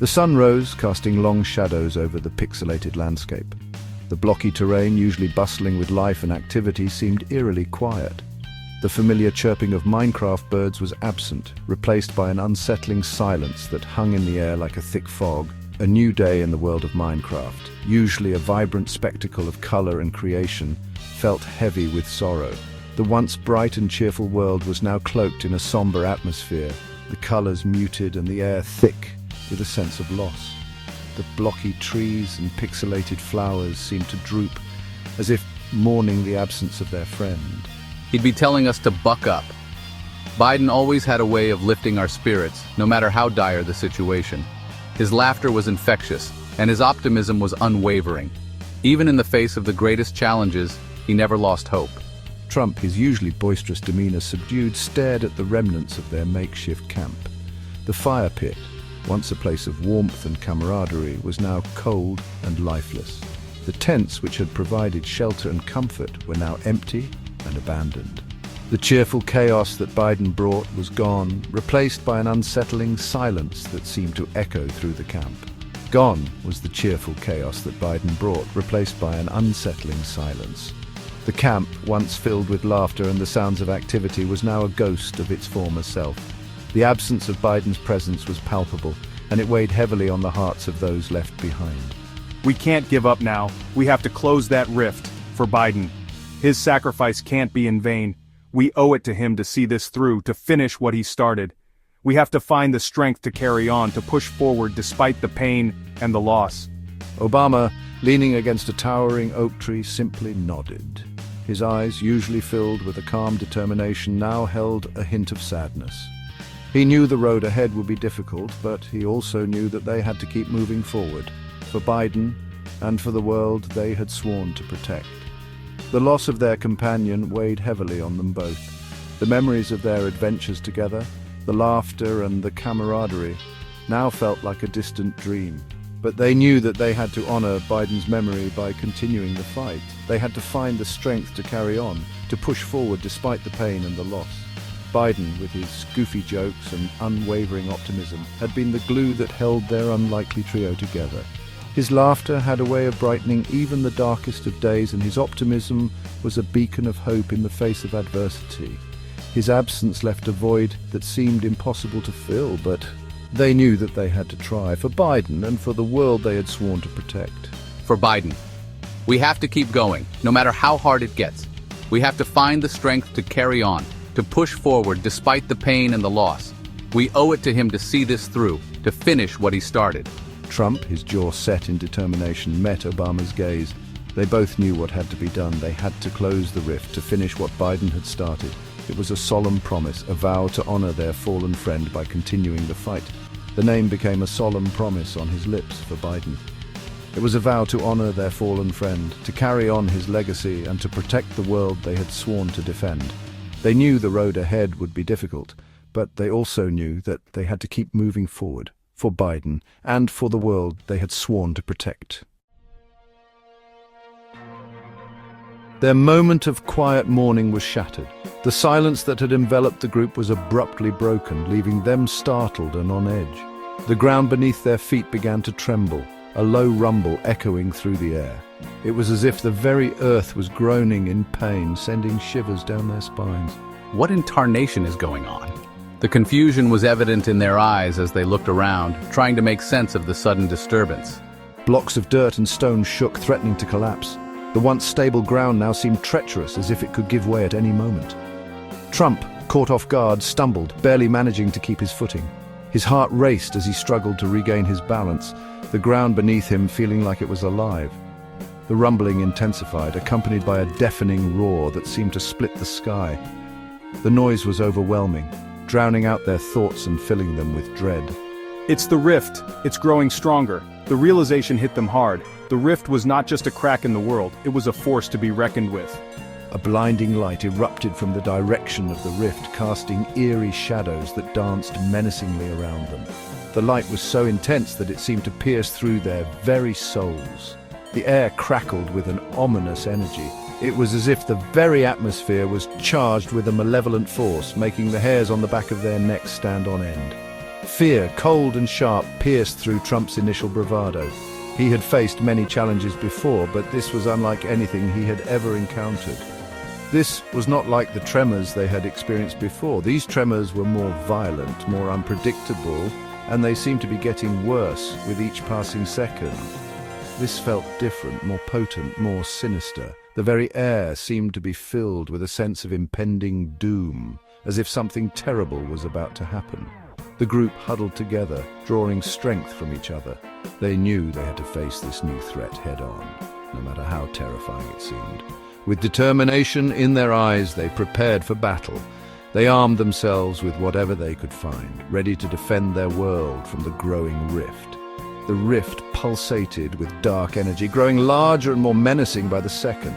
The sun rose, casting long shadows over the pixelated landscape. The blocky terrain, usually bustling with life and activity, seemed eerily quiet. The familiar chirping of Minecraft birds was absent, replaced by an unsettling silence that hung in the air like a thick fog. A new day in the world of Minecraft, usually a vibrant spectacle of color and creation, felt heavy with sorrow. The once bright and cheerful world was now cloaked in a somber atmosphere, the colors muted and the air thick with a sense of loss. The blocky trees and pixelated flowers seemed to droop, as if mourning the absence of their friend. He'd be telling us to buck up. Biden always had a way of lifting our spirits, no matter how dire the situation. His laughter was infectious, and his optimism was unwavering. Even in the face of the greatest challenges, he never lost hope. Trump, his usually boisterous demeanor subdued, stared at the remnants of their makeshift camp. The fire pit, once a place of warmth and camaraderie, was now cold and lifeless. The tents which had provided shelter and comfort were now empty and abandoned. The cheerful chaos that Biden brought was gone, replaced by an unsettling silence that seemed to echo through the camp. Gone was the cheerful chaos that Biden brought, replaced by an unsettling silence. The camp, once filled with laughter and the sounds of activity, was now a ghost of its former self. The absence of Biden's presence was palpable, and it weighed heavily on the hearts of those left behind. We can't give up now. We have to close that rift for Biden. His sacrifice can't be in vain. We owe it to him to see this through, to finish what he started. We have to find the strength to carry on, to push forward despite the pain and the loss. Obama, leaning against a towering oak tree, simply nodded. His eyes, usually filled with a calm determination, now held a hint of sadness. He knew the road ahead would be difficult, but he also knew that they had to keep moving forward, for Biden and for the world they had sworn to protect. The loss of their companion weighed heavily on them both. The memories of their adventures together, the laughter and the camaraderie, now felt like a distant dream. But they knew that they had to honor Biden's memory by continuing the fight. They had to find the strength to carry on, to push forward despite the pain and the loss. Biden, with his goofy jokes and unwavering optimism, had been the glue that held their unlikely trio together. His laughter had a way of brightening even the darkest of days, and his optimism was a beacon of hope in the face of adversity. His absence left a void that seemed impossible to fill, but they knew that they had to try, for Biden and for the world they had sworn to protect. For Biden, we have to keep going, no matter how hard it gets. We have to find the strength to carry on, to push forward despite the pain and the loss. We owe it to him to see this through, to finish what he started. Trump, his jaw set in determination, met Obama's gaze. They both knew what had to be done. They had to close the rift, to finish what Biden had started. It was a solemn promise, a vow to honor their fallen friend by continuing the fight. The name became a solemn promise on his lips for Biden. It was a vow to honor their fallen friend, to carry on his legacy, and to protect the world they had sworn to defend. They knew the road ahead would be difficult, but they also knew that they had to keep moving forward, for Biden and for the world they had sworn to protect. Their moment of quiet mourning was shattered. The silence that had enveloped the group was abruptly broken, leaving them startled and on edge. The ground beneath their feet began to tremble, a low rumble echoing through the air. It was as if the very earth was groaning in pain, sending shivers down their spines. What in tarnation is going on? The confusion was evident in their eyes as they looked around, trying to make sense of the sudden disturbance. Blocks of dirt and stone shook, threatening to collapse. The once stable ground now seemed treacherous, as if it could give way at any moment. Trump, caught off guard, stumbled, barely managing to keep his footing. His heart raced as he struggled to regain his balance, the ground beneath him feeling like it was alive. The rumbling intensified, accompanied by a deafening roar that seemed to split the sky. The noise was overwhelming, drowning out their thoughts and filling them with dread. It's the rift. It's growing stronger. The realization hit them hard. The rift was not just a crack in the world, it was a force to be reckoned with. A blinding light erupted from the direction of the rift, casting eerie shadows that danced menacingly around them. The light was so intense that it seemed to pierce through their very souls. The air crackled with an ominous energy. It was as if the very atmosphere was charged with a malevolent force, making the hairs on the back of their necks stand on end. Fear, cold and sharp, pierced through Trump's initial bravado. He had faced many challenges before, but this was unlike anything he had ever encountered. This was not like the tremors they had experienced before. These tremors were more violent, more unpredictable, and they seemed to be getting worse with each passing second. This felt different, more potent, more sinister. The very air seemed to be filled with a sense of impending doom, as if something terrible was about to happen. The group huddled together, drawing strength from each other. They knew they had to face this new threat head-on, no matter how terrifying it seemed. With determination in their eyes, they prepared for battle. They armed themselves with whatever they could find, ready to defend their world from the growing rift. The rift pulsated with dark energy, growing larger and more menacing by the second.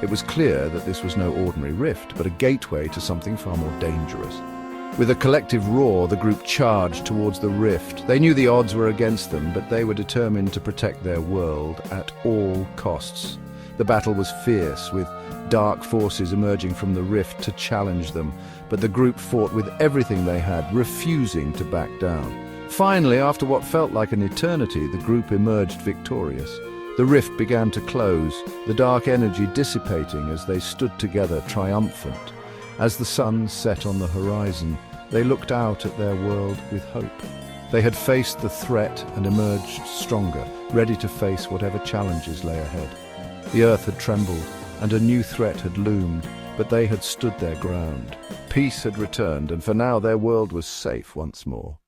It was clear that this was no ordinary rift, but a gateway to something far more dangerous. With a collective roar, the group charged towards the rift. They knew the odds were against them, but they were determined to protect their world at all costs. The battle was fierce, with dark forces emerging from the rift to challenge them, but the group fought with everything they had, refusing to back down. Finally, after what felt like an eternity, the group emerged victorious. The rift began to close, the dark energy dissipating as they stood together triumphant. As the sun set on the horizon, they looked out at their world with hope. They had faced the threat and emerged stronger, ready to face whatever challenges lay ahead. The earth had trembled, and a new threat had loomed, but they had stood their ground. Peace had returned, and for now their world was safe once more.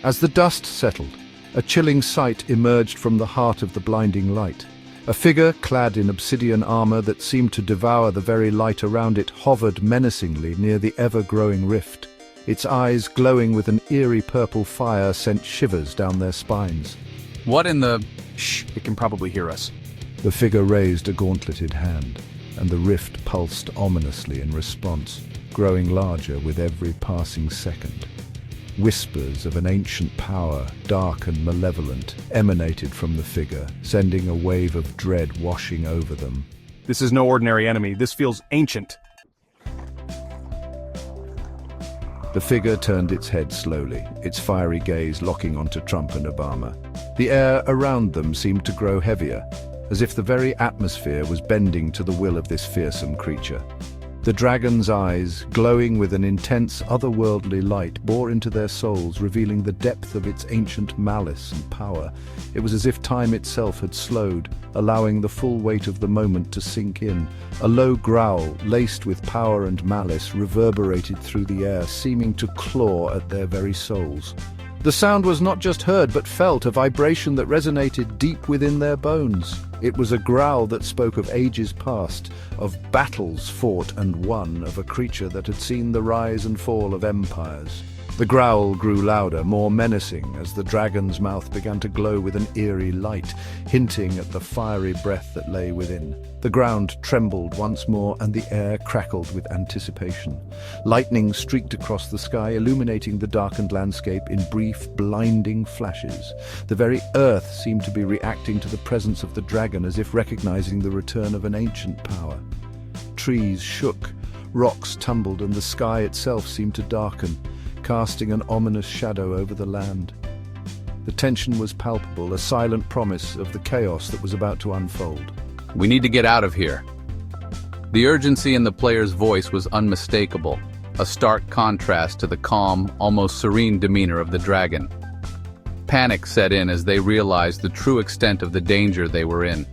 As the dust settled, a chilling sight emerged from the heart of the blinding light. A figure clad in obsidian armor that seemed to devour the very light around it hovered menacingly near the ever-growing rift. Its eyes, glowing with an eerie purple fire, sent shivers down their spines. What in the... Shh, it can probably hear us. The figure raised a gauntleted hand, and the rift pulsed ominously in response, growing larger with every passing second. Whispers of an ancient power, dark and malevolent, emanated from the figure, sending a wave of dread washing over them. This is no ordinary enemy. This feels ancient. The figure turned its head slowly, its fiery gaze locking onto Trump and Obama. The air around them seemed to grow heavier, as if the very atmosphere was bending to the will of this fearsome creature. The dragon's eyes, glowing with an intense, otherworldly light, bore into their souls, revealing the depth of its ancient malice and power. It was as if time itself had slowed, allowing the full weight of the moment to sink in. A low growl, laced with power and malice, reverberated through the air, seeming to claw at their very souls. The sound was not just heard, but felt, a vibration that resonated deep within their bones. It was a growl that spoke of ages past, of battles fought and won, of a creature that had seen the rise and fall of empires. The growl grew louder, more menacing, as the dragon's mouth began to glow with an eerie light, hinting at the fiery breath that lay within. The ground trembled once more, and the air crackled with anticipation. Lightning streaked across the sky, illuminating the darkened landscape in brief, blinding flashes. The very earth seemed to be reacting to the presence of the dragon, as if recognizing the return of an ancient power. Trees shook, rocks tumbled, and the sky itself seemed to darken, casting an ominous shadow over the land. The tension was palpable, a silent promise of the chaos that was about to unfold. We need to get out of here. The urgency in the player's voice was unmistakable, a stark contrast to the calm, almost serene demeanor of the dragon. Panic set in as they realized the true extent of the danger they were in.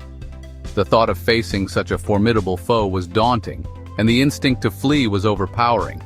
The thought of facing such a formidable foe was daunting, and the instinct to flee was overpowering.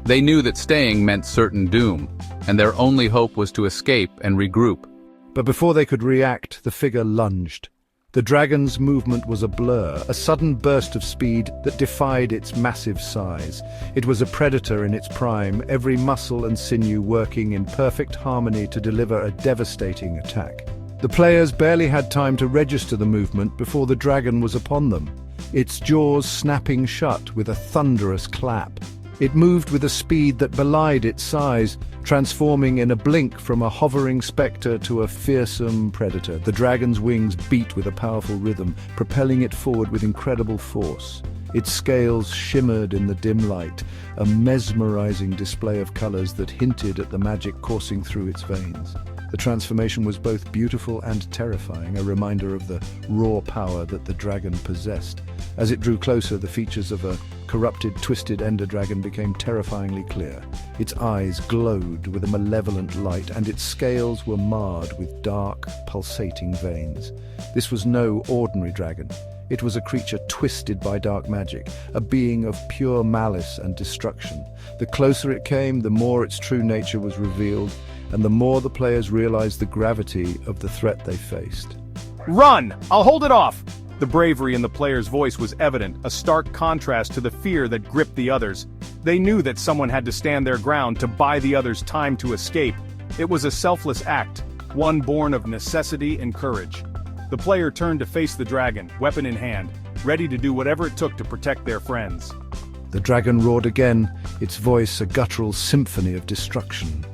They knew that staying meant certain doom, and their only hope was to escape and regroup. But before they could react, the figure lunged. The dragon's movement was a blur, a sudden burst of speed that defied its massive size. It was a predator in its prime, every muscle and sinew working in perfect harmony to deliver a devastating attack. The players barely had time to register the movement before the dragon was upon them, its jaws snapping shut with a thunderous clap. It moved with a speed that belied its size, transforming in a blink from a hovering spectre to a fearsome predator. The dragon's wings beat with a powerful rhythm, propelling it forward with incredible force. Its scales shimmered in the dim light, a mesmerizing display of colors that hinted at the magic coursing through its veins. The transformation was both beautiful and terrifying, a reminder of the raw power that the dragon possessed. As it drew closer, the features of a corrupted, twisted ender dragon became terrifyingly clear. Its eyes glowed with a malevolent light, and its scales were marred with dark, pulsating veins. This was no ordinary dragon. It was a creature twisted by dark magic, a being of pure malice and destruction. The closer it came, the more its true nature was revealed, and the more the players realized the gravity of the threat they faced. Run! I'll hold it off! The bravery in the player's voice was evident, a stark contrast to the fear that gripped the others. They knew that someone had to stand their ground to buy the others time to escape. It was a selfless act, one born of necessity and courage. The player turned to face the dragon, weapon in hand, ready to do whatever it took to protect their friends. The dragon roared again, its voice a guttural symphony of destruction.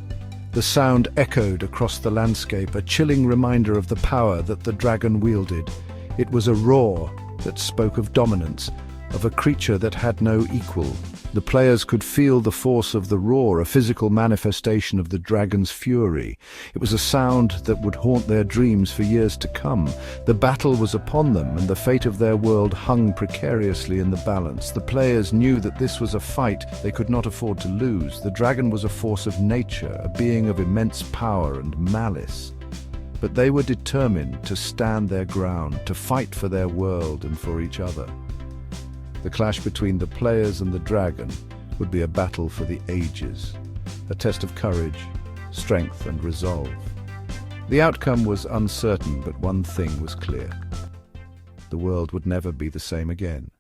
The sound echoed across the landscape, a chilling reminder of the power that the dragon wielded. It was a roar that spoke of dominance, of a creature that had no equal. The players could feel the force of the roar, a physical manifestation of the dragon's fury. It was a sound that would haunt their dreams for years to come. The battle was upon them, and the fate of their world hung precariously in the balance. The players knew that this was a fight they could not afford to lose. The dragon was a force of nature, a being of immense power and malice. But they were determined to stand their ground, to fight for their world and for each other. The clash between the players and the dragon would be a battle for the ages, a test of courage, strength, and resolve. The outcome was uncertain, but one thing was clear. The world would never be the same again.